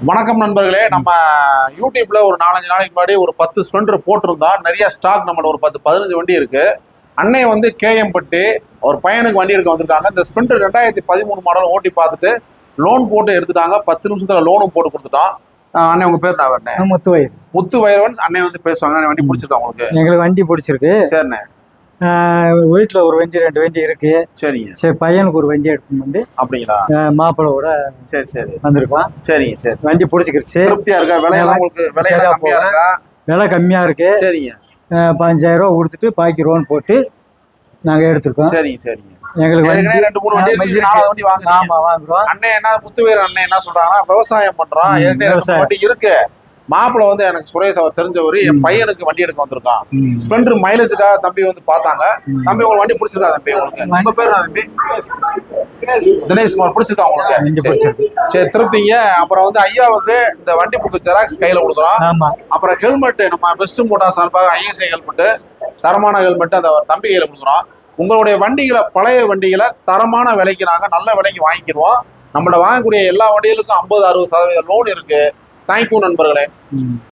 வணக்கம் நண்பர்களே. நம்ம யூடியூப்ல ஒரு 4-5 நாளைக்கு முன்னாடி ஒரு 10 ஸ்பெண்டர் போட்டிருந்தோம். நிறைய ஸ்டாக் நம்மளோட ஒரு 10-15 வண்டி இருக்கு. அன்னை வந்து கேஎம் பட்டி ஒரு பையனுக்கு வண்டி எடுக்க வந்திருக்காங்க. இந்த ஸ்பெண்டர் 2013 மாடல் ஓட்டி பார்த்துட்டு லோன் போட்டு எடுத்துட்டாங்க. 10 நிமிஷத்துல லோனும் போட்டு கொடுத்துட்டோம். அண்ணே உங்க பேர் நான் முத்துவயரவன் அண்ணன் வந்து பேசுவாங்க. வண்டி பிடிச்சிருக்கா உங்களுக்கு? எங்களுக்கு வண்டி பிடிச்சிருக்கு. சரிண்ணே. வீட்டில் ஒரு வண்டி 2 வண்டி இருக்கு. சரிங்க. சரி, பையனுக்கு ஒரு வண்டி எடுக்கணும் வந்து. அப்படிங்களா? மாப்பிள்ளோட சரி சரி வந்திருக்கோம். சரிங்க. சரி, வண்டி பிடிச்சிக்கிருச்சு. திருப்தியா இருக்கா? விலையெல்லாம் உங்களுக்கு விலையெல்லாம் கம்மியா இருக்கா? விலை கம்மியா இருக்கு. சரிங்க. 15,000 ரூபா கொடுத்துட்டு பாக்கி லோன் போட்டு நாங்க எடுத்திருக்கோம். சரிங்க சரிங்க. எங்களுக்கு 2-3 வண்டி வாங்க. ஆமா, வாங்குறோம். அண்ணன் என்ன முத்துவீரன் அண்ணன் என்ன சொல்றாங்கன்னா, விவசாயம் பண்றோம், வண்டி இருக்கு. மாப்பிள்ள வந்து எனக்கு சுரேஷ் அவர் தெரிஞ்சவர், என் பையனுக்கு வண்டி எடுக்க வந்திருக்கான். ஸ்பெண்டர் மைலேஜுக்காக தம்பி வந்து பார்த்தாங்க. தம்பி உங்களுக்கு வண்டி பிடிச்சிருக்கா? தம்பி உங்களுக்கு உங்க பேர் தம்பி? தினேஷ்குமார். பிடிச்சிருக்கா உங்களுக்கு? சரி, திருப்திங்க. அப்புறம் வந்து ஐயாவுக்கு இந்த வண்டி புக்கு ஜெராக்ஸ் கையில கொடுக்குறோம். அப்புறம் ஹெல்மெட் நம்ம பெஸ்ட் மோட்டார் சார்பாக ஐஎஸ்ஐ ஹெல்மெட், தரமான ஹெல்மெட் அந்த தம்பி கையில கொடுக்குறோம். உங்களுடைய வண்டிகளை, பழைய வண்டிகளை தரமான விலைக்கு நாங்க நல்ல விலைக்கு வாங்கிக்கிடுவோம். நம்மள வாங்கக்கூடிய எல்லா வண்டிகளுக்கும் 50-60% லோன் இருக்கு. தேங்க்யூ நண்பர்களே.